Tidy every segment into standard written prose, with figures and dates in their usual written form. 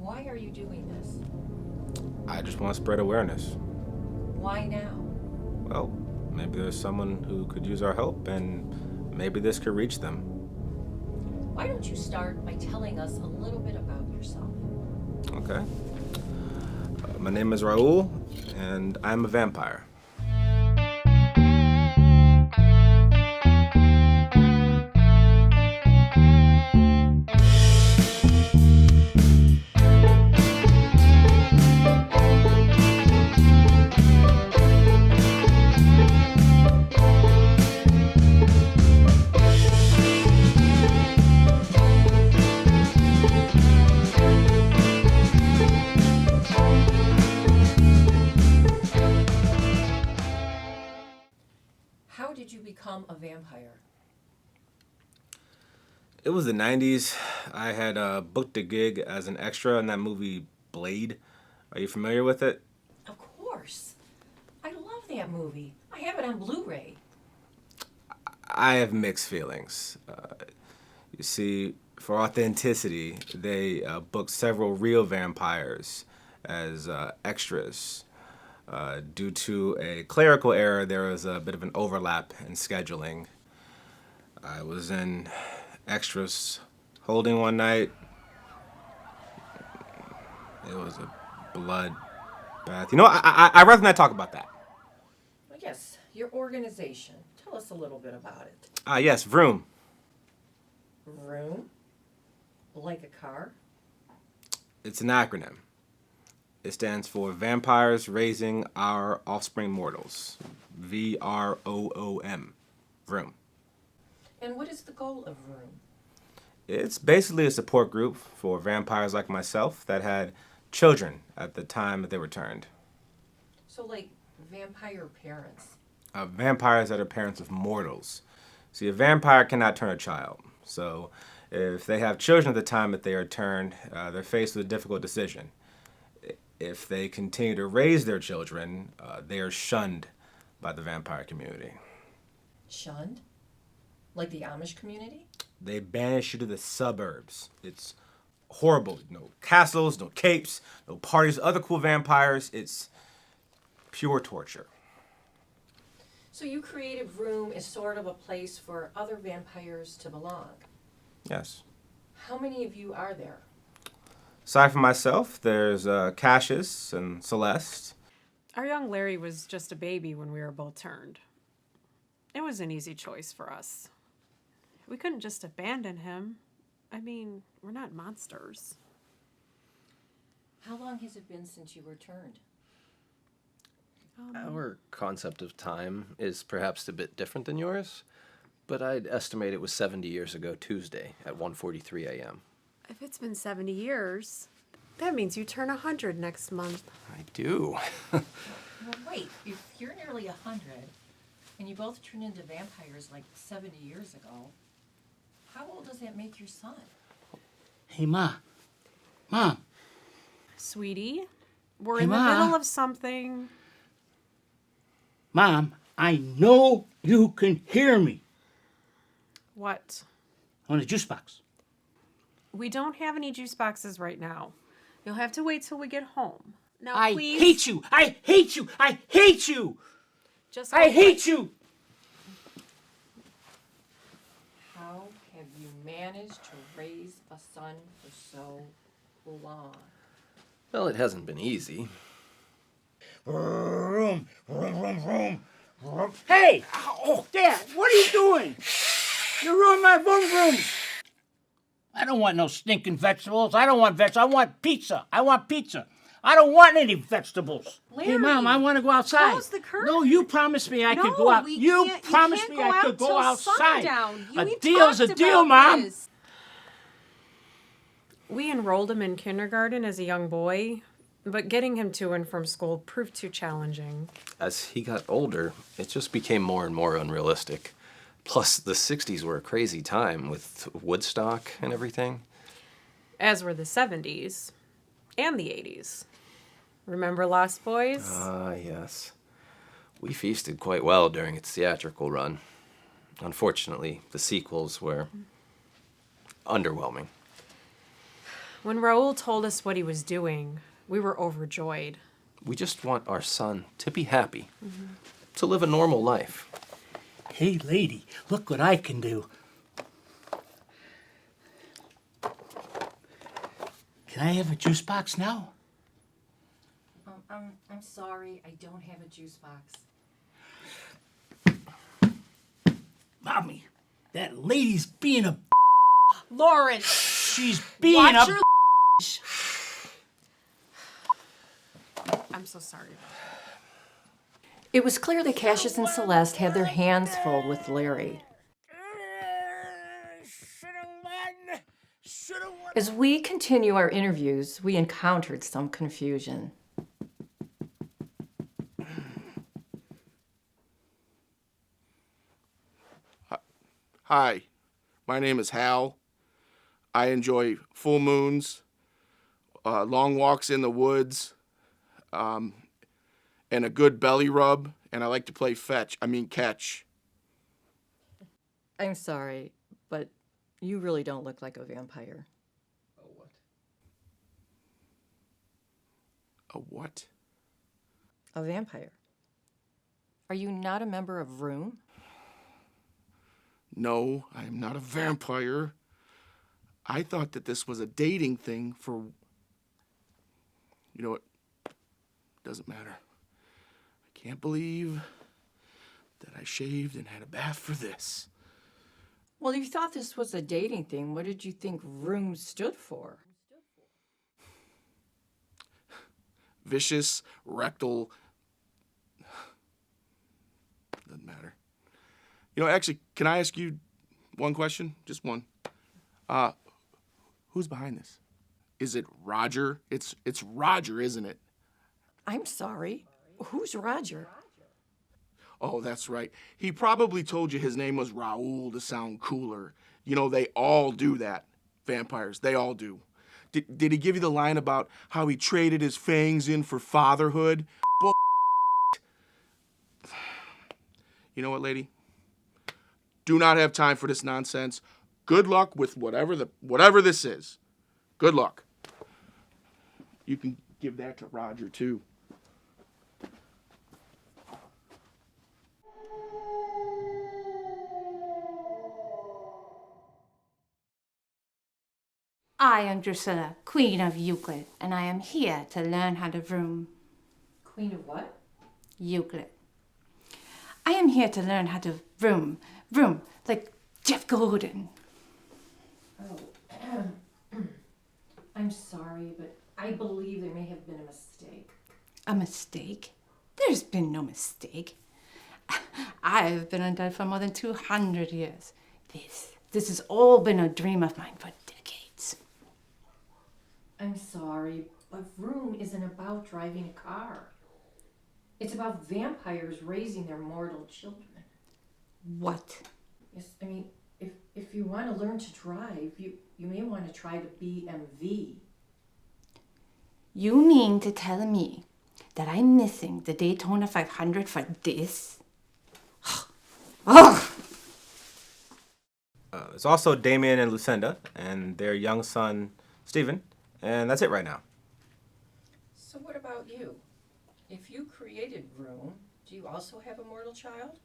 Why are you doing this? I just want to spread awareness. Why now? Well, maybe there's someone who could use our help, and maybe this could reach them. Why don't you start by telling us a little bit about yourself? Okay. My name is V.R.O.O.M, and I'm a vampire. How did you become a vampire? It was the 90s. I had booked a gig as an extra in that movie Blade. Are you familiar with it? Of course. I love that movie. I have it on Blu-ray. I have mixed feelings. You see, for authenticity, they booked several real vampires as extras. Due to a clerical error, there was a bit of an overlap in scheduling. I was in extras holding one night. It was a blood bath. You know, I'd rather not talk about that. Well, yes, your organization. Tell us a little bit about it. Yes, VROOM. VROOM? Like a car? It's an acronym. It stands for Vampires Raising Our Offspring Mortals. V.R.O.O.M. VROOM. And what is the goal of VROOM? It's basically a support group for vampires like myself that had children at the time that they returned. So like vampire parents. Vampires that are parents of mortals. See, a vampire cannot turn a child. So if they have children at the time that they are turned, they're faced with a difficult decision. If they continue to raise their children, they are shunned by the vampire community. Shunned? Like the Amish community? They banish you to the suburbs. It's horrible. No castles, no capes, no parties with other cool vampires. It's pure torture. So you created VROOM as sort of a place for other vampires to belong. Yes. How many of you are there? Aside from myself, there's Cassius and Celeste. Our young Larry was just a baby when we were both turned. It was an easy choice for us. We couldn't just abandon him. I mean, we're not monsters. How long has it been since you were turned? Our concept of time is perhaps a bit different than yours, but I'd estimate it was 70 years ago Tuesday at 1:43 a.m. If it's been 70 years, that means you turn 100 next month. I do. Well, wait, if you're nearly 100, and you both turned into vampires like 70 years ago, how old does that make your son? Hey, Mom. Sweetie, we're Hey, in the Ma. middle of something. Mom, I know you can hear me What? on the juice box. We don't have any juice boxes right now. You'll have to wait till we get home. Now, I please. hate you. I hate you. I hate you. Just I hate you. How have you managed to raise a son for so long? Well, it hasn't been easy. Vroom, vroom, vroom, vroom, vroom. Hey! Oh, Dad, what are you doing? You ruined my vroom vroom. I don't want no stinking vegetables. I don't want vegetables. I want pizza. I don't want any vegetables. Hey, Larry, Mom, I want to go outside. close the curtain. No, you promised me I could No, go out. we You can't- promised can't me go I out could go till outside. sundown. A We deal's a talked deal, about Mom. this. We enrolled him in kindergarten as a young boy, but getting him to and from school proved too challenging. As he got older, it just became more and more unrealistic. Plus, the 60s were a crazy time with Woodstock and everything. As were the 70s and the 80s. Remember Lost Boys? Yes. We feasted quite well during its theatrical run. Unfortunately, the sequels were underwhelming. When Raoul told us what he was doing, we were overjoyed. We just want our son to be happy, to live a normal life. Hey, lady, look what I can do. Can I have a juice box now? I'm sorry, I don't have a juice box. Mommy, that lady's being a... Lawrence! She's being Watch a... your I'm so sorry. It was clear that Cassius and Celeste had their hands full with Larry. As we continue our interviews, we encountered some confusion. Hi, my name is Hal. I enjoy full moons, long walks in the woods, and a good belly rub, and I like to play catch. I'm sorry, but you really don't look like a vampire. A what? A vampire. Are you not a member of VROOM? No, I am not a vampire. I thought that this was a dating thing for... You know what? Doesn't matter. I can't believe that I shaved and had a bath for this. Well, you thought this was a dating thing. What did you think VROOM stood for? Vicious, rectal... Doesn't matter. You know, actually, can I ask you one question? Just one. Who's behind this? Is it Roger? It's Roger, isn't it? I'm sorry. Who's Roger? Oh, that's right. He probably told you his name was Raoul to sound cooler. You know, they all do that. Vampires, they all do. Did he give you the line about how he traded his fangs in for fatherhood? Bull. You know what, lady? Do not have time for this nonsense. Good luck with whatever this is. Good luck. You can give that to Roger, too. I am Drusilla, Queen of Euclid, and I am here to learn how to VROOM. Queen of what? Euclid. I am here to learn how to VROOM, like Jeff Gordon. Oh, I'm sorry, but I believe there may have been a mistake. A mistake? There's been no mistake. I've been undead for more than 200 years. This has all been a dream of mine for decades. I'm sorry, but VROOM isn't about driving a car. It's about vampires raising their mortal children. What? Yes, I mean, if you want to learn to drive, you may want to try the BMV. You mean to tell me that I'm missing the Daytona 500 for this? Ugh! There's also Damien and Lucinda and their young son, Stephen, and that's it right now. So what about you? If you created VROOM, do you also have a mortal child?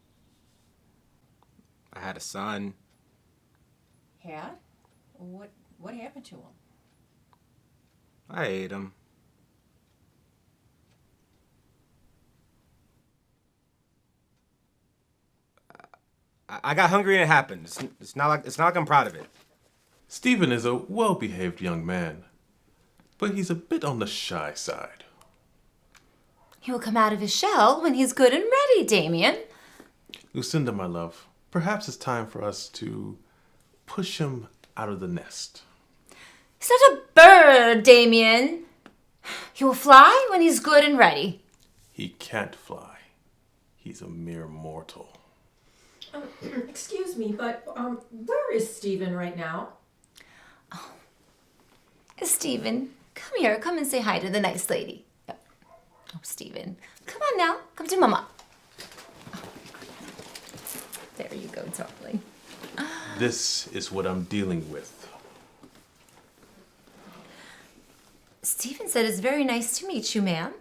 I had a son. Had? What happened to him? I ate him. I got hungry and it happened. It's not like I'm proud of it. Stephen is a well-behaved young man, but he's a bit on the shy side. He'll come out of his shell when he's good and ready, Damien. Lucinda, my love, perhaps it's time for us to push him out of the nest. He's not a bird, Damien. He will fly when he's good and ready. He can't fly. He's a mere mortal. Excuse me, but where is Stephen right now? Stephen, come here. Come and say hi to the nice lady. Oh, Stephen. Come on now. Come to Mama. There you go, darling. This is what I'm dealing with. Stephen said it's very nice to meet you, ma'am.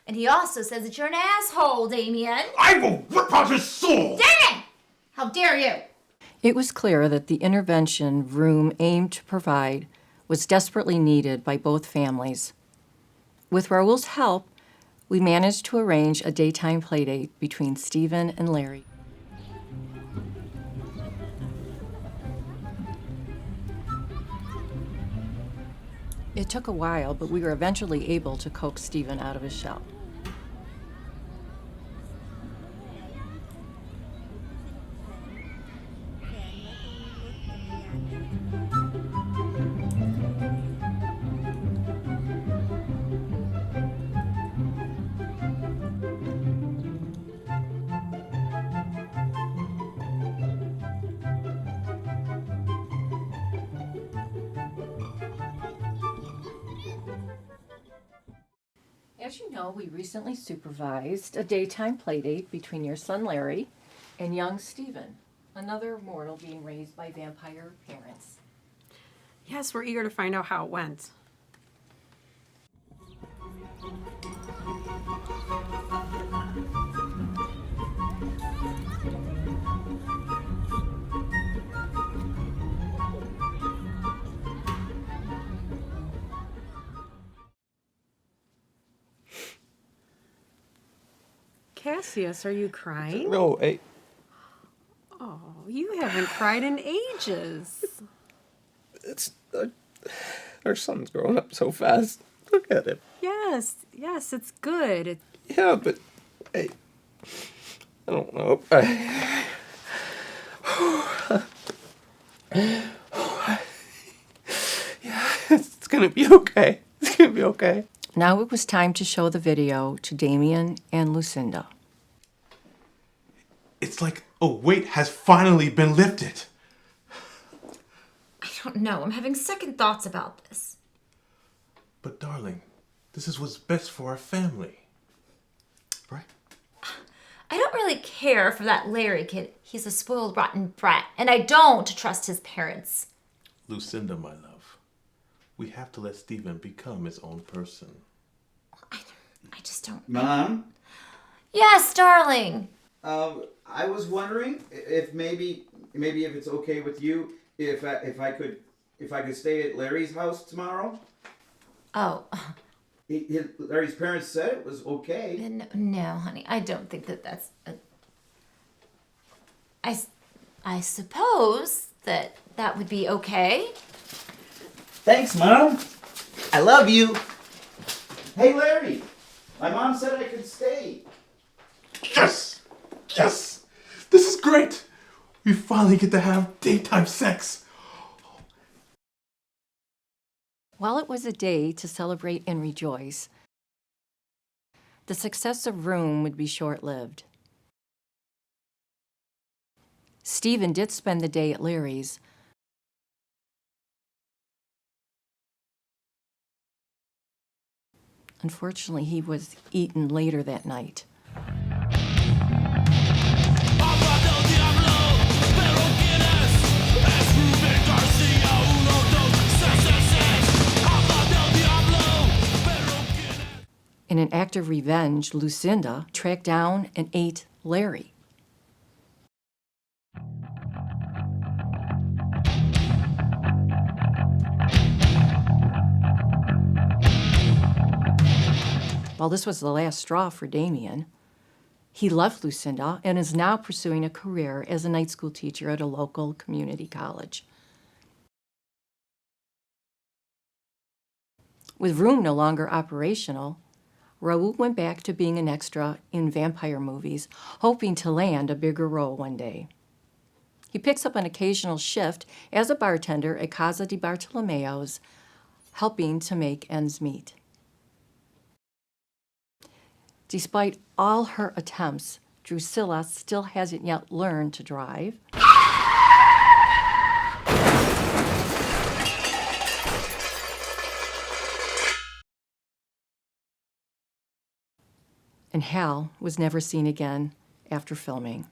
And he also says that you're an asshole, Damien. I will rip out his soul! Damien! How dare you? It was clear that the intervention V.R.O.O.M aimed to provide was desperately needed by both families. With Raoul's help, we managed to arrange a daytime playdate between Stephen and Larry. It took a while, but we were eventually able to coax Stephen out of his shell. As you know, we recently supervised a daytime playdate between your son Larry and young Stephen, another mortal being raised by vampire parents. Yes, we're eager to find out how it went. Cassius, are you crying? No, hey. Oh, you haven't cried in ages. It's our son's growing up so fast. Look at him. Yes, it's good. Yeah, but hey, I don't know. Yeah, it's gonna be okay. It's gonna be okay. Now it was time to show the video to Damien and Lucinda. It's like a weight has finally been lifted. I don't know. I'm having second thoughts about this. But darling, this is what's best for our family. Right? I don't really care for that Larry kid. He's a spoiled, rotten brat, and I don't trust his parents. Lucinda, my love, we have to let Stephen become his own person. I just don't... Mom? Yes, darling. I was wondering if maybe if it's okay with you if I could stay at Larry's house tomorrow. Oh. Larry's parents said it was okay. No, honey. I don't think that's... I suppose that would be okay. Thanks, Mom. I love you. Hey, Larry. My mom said I could stay. Yes! Yes! This is great! We finally get to have daytime sex. While it was a day to celebrate and rejoice, the success of V.R.O.O.M would be short-lived. Stephen did spend the day at Larry's, unfortunately, he was eaten later that night. In an act of revenge, Lucinda tracked down and ate Larry. While this was the last straw for Damien, he left Lucinda and is now pursuing a career as a night school teacher at a local community college. With V.R.O.O.M no longer operational, Raoul went back to being an extra in vampire movies, hoping to land a bigger role one day. He picks up an occasional shift as a bartender at Casa di Bartolomeo's, helping to make ends meet. Despite all her attempts, Drusilla still hasn't yet learned to drive. And Hal was never seen again after filming.